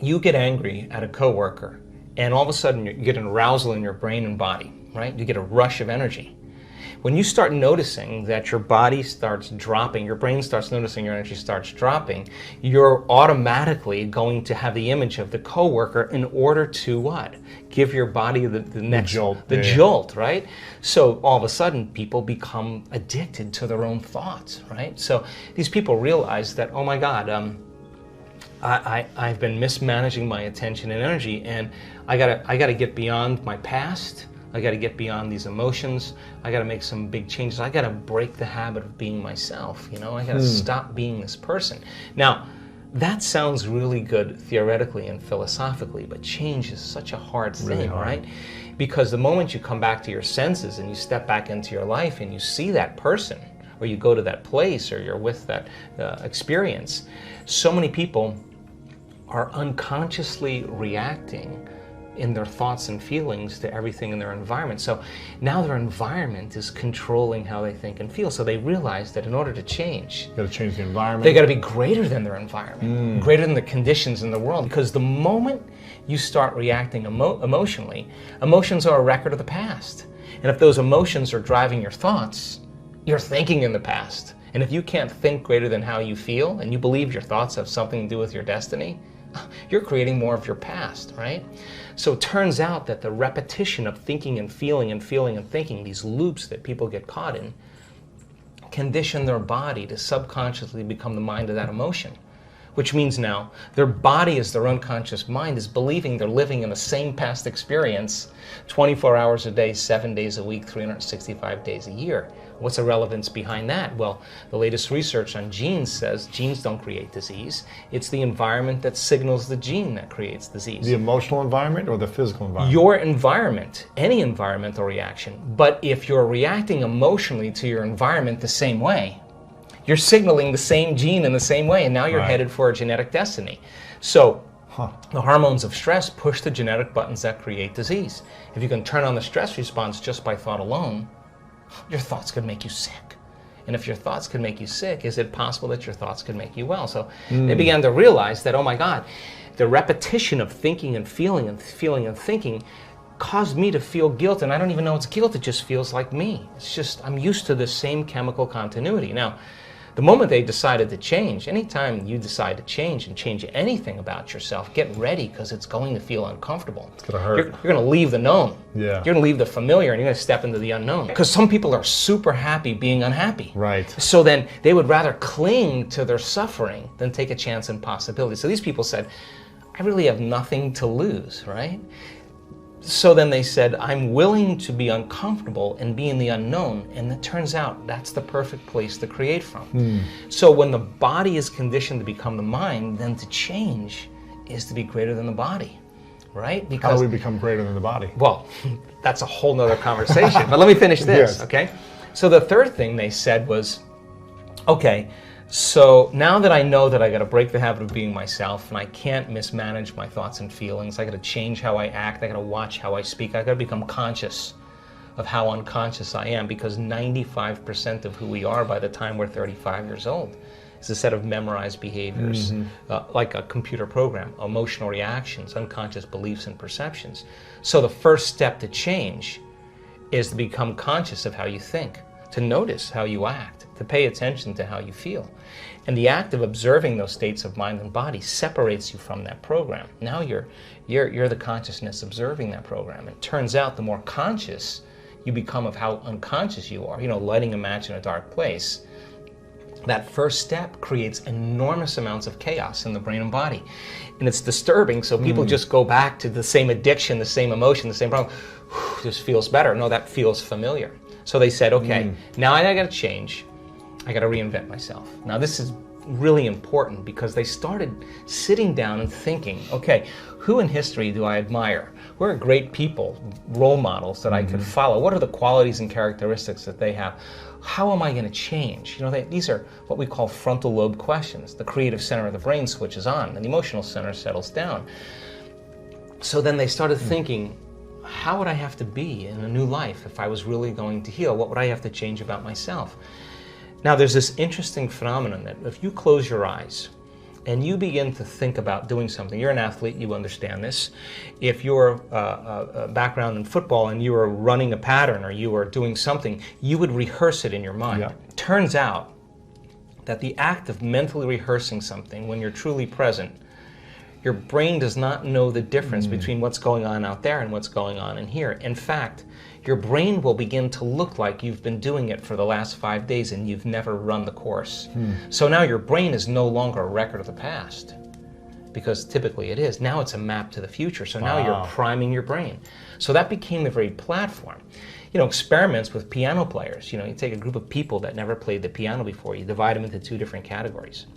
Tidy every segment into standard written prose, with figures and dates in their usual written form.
you get angry at a coworker, and all of a sudden you get an arousal in your brain and body, right? You get a rush of energy. When you start noticing that your body starts dropping, your brain starts noticing your energy starts dropping, you're automatically going to have the image of the coworker in order to what? Give your body the next jolt, right? So all of a sudden people become addicted to their own thoughts, right? So these people realize that, oh my God, I've been mismanaging my attention and energy, and I gotta get beyond my past. I got to get beyond these emotions. I got to make some big changes. I got to break the habit of being myself. You know, I got to stop being this person. Now, that sounds really good theoretically and philosophically, but change is such a hard thing, really hard. Right? Because the moment you come back to your senses and you step back into your life and you see that person, or you go to that place, or you're with that experience, so many people are unconsciously reacting in their thoughts and feelings to everything in their environment. So now their environment is controlling how they think and feel. So they realize that in order to change, you got to change the environment. They got to be greater than their environment, greater than the conditions in the world. Because the moment you start reacting emotionally, emotions are a record of the past. And if those emotions are driving your thoughts, you're thinking in the past. And if you can't think greater than how you feel, and you believe your thoughts have something to do with your destiny, you're creating more of your past, right? So it turns out that the repetition of thinking and feeling and feeling and thinking, these loops that people get caught in, condition their body to subconsciously become the mind of that emotion. Which means now their body, as their unconscious mind, is believing they're living in the same past experience 24 hours a day, 7 days a week, 365 days a year. What's the relevance behind that? Well, the latest research on genes says genes don't create disease. It's the environment that signals the gene that creates disease. The emotional environment or the physical environment? Your environment, any environmental reaction. But if you're reacting emotionally to your environment the same way, you're signaling the same gene in the same way, and now you're headed for a genetic destiny. So the hormones of stress push the genetic buttons that create disease. If you can turn on the stress response just by thought alone, your thoughts could make you sick. And if your thoughts could make you sick, is it possible that your thoughts could make you well? So they began to realize that, oh my God, the repetition of thinking and feeling and feeling and thinking caused me to feel guilt, and I don't even know it's guilt, it just feels like me. It's just, I'm used to the same chemical continuity. Now, the moment they decided to change, anytime you decide to change and change anything about yourself, get ready, because it's going to feel uncomfortable. It's going to hurt. You're going to leave the known. Yeah. You're going to leave the familiar, and you're going to step into the unknown. Because some people are super happy being unhappy. Right. So then they would rather cling to their suffering than take a chance in possibility. So these people said, I really have nothing to lose, right? So then they said, I'm willing to be uncomfortable and be in the unknown. And it turns out that's the perfect place to create from. So when the body is conditioned to become the mind, then to change is to be greater than the body, right? Because how do we become greater than the body? Well, that's a whole nother conversation. But let me finish this, okay? So the third thing they said was, okay, so now that I know that I got to break the habit of being myself, and I can't mismanage my thoughts and feelings, I got to change how I act, I got to watch how I speak, I got to become conscious of how unconscious I am, because 95% of who we are by the time we're 35 years old is a set of memorized behaviors, like a computer program, emotional reactions, unconscious beliefs and perceptions. So the first step to change is to become conscious of how you think, to notice how you act, to pay attention to how you feel. And the act of observing those states of mind and body separates you from that program. Now you're the consciousness observing that program. It turns out the more conscious you become of how unconscious you are, lighting a match in a dark place, that first step creates enormous amounts of chaos in the brain and body. And it's disturbing, so people just go back to the same addiction, the same emotion, the same problem. This feels better. No, that feels familiar. So they said, okay, now I got to change. I got to reinvent myself. Now this is really important, because they started sitting down and thinking, okay, who in history do I admire? Who are great people, role models that I could follow? What are the qualities and characteristics that they have? How am I going to change? These are what we call frontal lobe questions. The creative center of the brain switches on, and the emotional center settles down. So then they started thinking, how would I have to be in a new life if I was really going to heal? What would I have to change about myself? Now, there's this interesting phenomenon that if you close your eyes and you begin to think about doing something. You're an athlete, you understand this. If you're a background in football and you were running a pattern or you were doing something, you would rehearse it in your mind. Yeah. Turns out that the act of mentally rehearsing something when you're truly present, your brain does not know the difference between what's going on out there and what's going on in here. In fact, your brain will begin to look like you've been doing it for the last 5 days and you've never run the course. So now your brain is no longer a record of the past, because typically it is. Now it's a map to the future. So now you're priming your brain. So that became the very platform. You know, experiments with piano players. You know, you take a group of people that never played the piano before, you divide them into 2 different categories.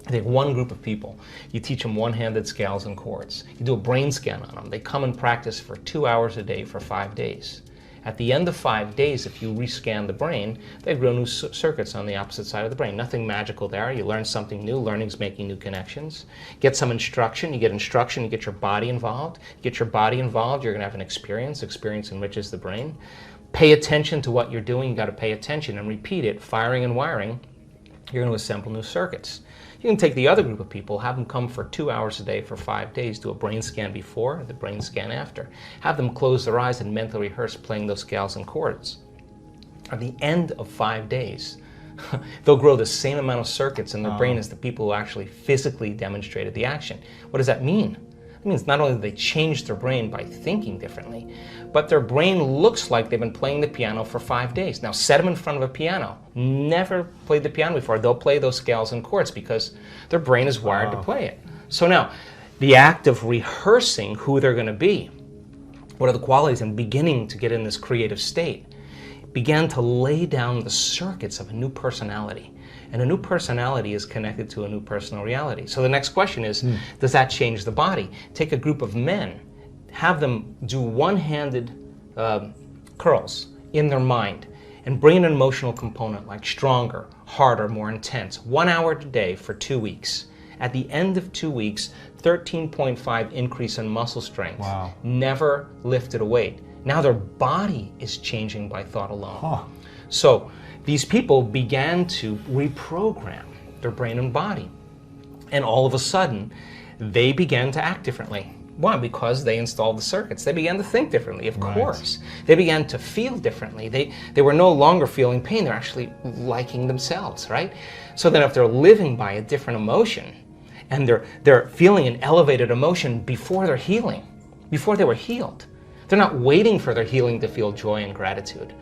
You take one group of people, you teach them one-handed scales and chords. You do a brain scan on them. They come and practice for 2 hours a day for 5 days. At the end of 5 days, if you rescan the brain, they grow new circuits on the opposite side of the brain. Nothing magical there. You learn something new. Learning's making new connections. Get some instruction. You get instruction. You get your body involved. You get your body involved, you're going to have an experience. Experience enriches the brain. Pay attention to what you're doing. You got to pay attention and repeat it. Firing and wiring. You're going to assemble new circuits. You can take the other group of people, have them come for 2 hours a day for 5 days, do a brain scan before, the brain scan after. Have them close their eyes and mentally rehearse playing those scales and chords. At the end of 5 days, they'll grow the same amount of circuits in their brain as the people who actually physically demonstrated the action. What does that mean? It means not only do they change their brain by thinking differently, but their brain looks like they've been playing the piano for 5 days. Now set them in front of a piano. Never played the piano before. They'll play those scales and chords because their brain is wired to play it. So now, the act of rehearsing who they're going to be, what are the qualities, and beginning to get in this creative state, began to lay down the circuits of a new personality. And a new personality is connected to a new personal reality. So the next question is, does that change the body? Take a group of men, have them do one-handed curls in their mind, and bring an emotional component like stronger, harder, more intense. 1 hour a day for 2 weeks. At the end of 2 weeks, 13.5 increase in muscle strength. Wow. Never lifted a weight. Now their body is changing by thought alone. So these people began to reprogram their brain and body. And all of a sudden, they began to act differently. Why? Because they installed the circuits. They began to think differently, of course. They began to feel differently. They were no longer feeling pain. They're actually liking themselves, right? So then if they're living by a different emotion, and they're feeling an elevated emotion before they're healing, before they were healed, they're not waiting for their healing to feel joy and gratitude.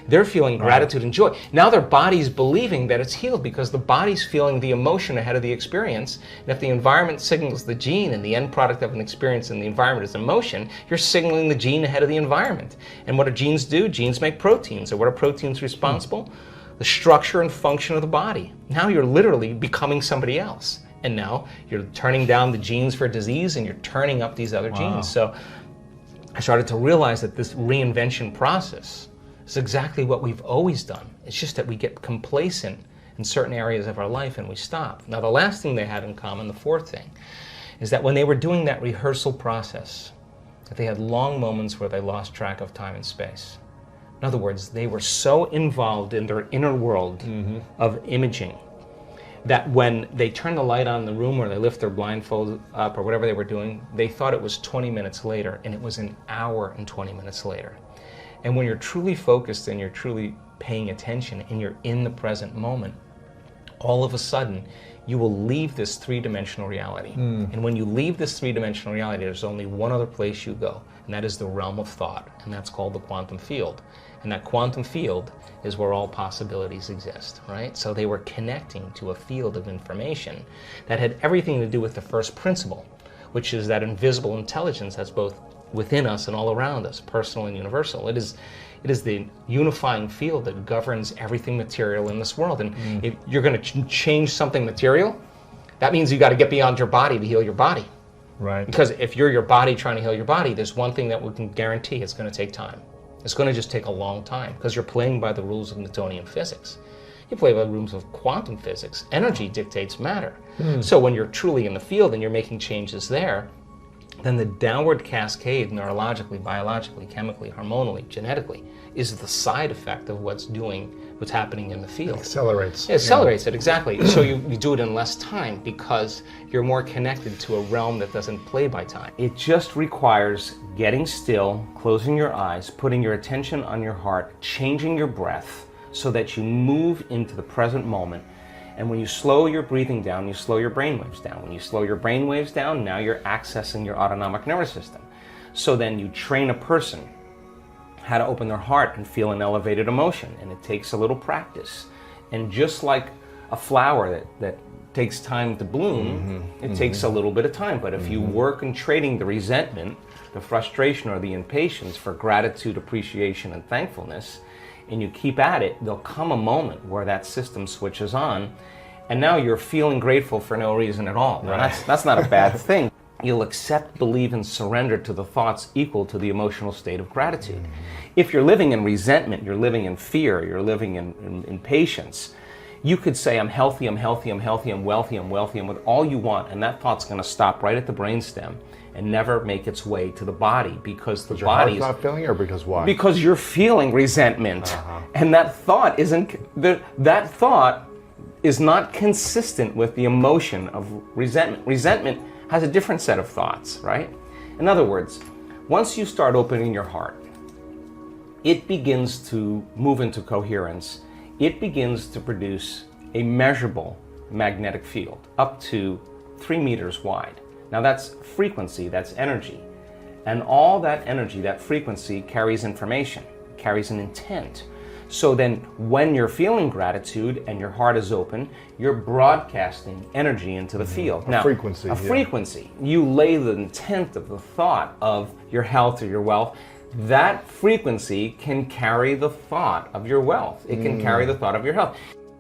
They're feeling gratitude and joy. Now their body's believing that it's healed because the body's feeling the emotion ahead of the experience. And if the environment signals the gene and the end product of an experience in the environment is emotion, you're signaling the gene ahead of the environment. And what do genes do? Genes make proteins. And what are proteins responsible? The structure and function of the body. Now you're literally becoming somebody else. And now you're turning down the genes for disease and you're turning up these other genes. So I started to realize that this reinvention process is exactly what we've always done. It's just that we get complacent in certain areas of our life and we stop. Now the last thing they had in common, the fourth thing, is that when they were doing that rehearsal process, that they had long moments where they lost track of time and space. In other words, they were so involved in their inner world of imaging that when they turned the light on in the room or they lift their blindfold up or whatever they were doing, they thought it was 20 minutes later, and it was an hour and 20 minutes later. And when you're truly focused and you're truly paying attention and you're in the present moment, all of a sudden, you will leave this three-dimensional reality. And when you leave this three-dimensional reality, there's only one other place you go, and that is the realm of thought, and that's called the quantum field. And that quantum field is where all possibilities exist, right? So they were connecting to a field of information that had everything to do with the first principle, which is that invisible intelligence that's both within us and all around us, personal and universal. It is the unifying field that governs everything material in this world. And if you're going to change something material, that means you got to get beyond your body to heal your body. Right. Because if you're your body trying to heal your body, there's one thing that we can guarantee: it's going to take time. It's going to just take a long time because you're playing by the rules of Newtonian physics. You play by the rules of quantum physics. Energy dictates matter. So when you're truly in the field and you're making changes there, then the downward cascade neurologically, biologically, chemically, hormonally, genetically is the side effect of what's happening in the field. Accelerates. It accelerates it, exactly. So you do it in less time because you're more connected to a realm that doesn't play by time. It just requires getting still, closing your eyes, putting your attention on your heart, changing your breath so that you move into the present moment. And when you slow your breathing down, you slow your brainwaves down. When you slow your brainwaves down, now you're accessing your autonomic nervous system. So then you train a person how to open their heart and feel an elevated emotion. And it takes a little practice. And just like a flower that takes time to bloom, it takes a little bit of time. But if you work in trading the resentment, the frustration, or the impatience for gratitude, appreciation, and thankfulness, and you keep at it, there'll come a moment where that system switches on, and now you're feeling grateful for no reason at all. Right. That's not a bad thing. You'll accept, believe, and surrender to the thoughts equal to the emotional state of gratitude. If you're living in resentment, you're living in fear, you're living in impatience, you could say, I'm healthy, I'm healthy, I'm healthy, I'm wealthy, I'm wealthy, and with all you want, and that thought's going to stop right at the brainstem and never make its way to the body, because the body is not feeling, or because why? Because you're feeling resentment, and that thought is not consistent with the emotion of resentment. Resentment has a different set of thoughts, right? In other words, once you start opening your heart, it begins to move into coherence. It begins to produce a measurable magnetic field up to 3 meters wide. Now that's frequency, that's energy. And all that energy, that frequency, carries information, carries an intent. So then when you're feeling gratitude and your heart is open, you're broadcasting energy into the field. A frequency. A frequency. You lay the intent of the thought of your health or your wealth. That frequency can carry the thought of your wealth. It can carry the thought of your health.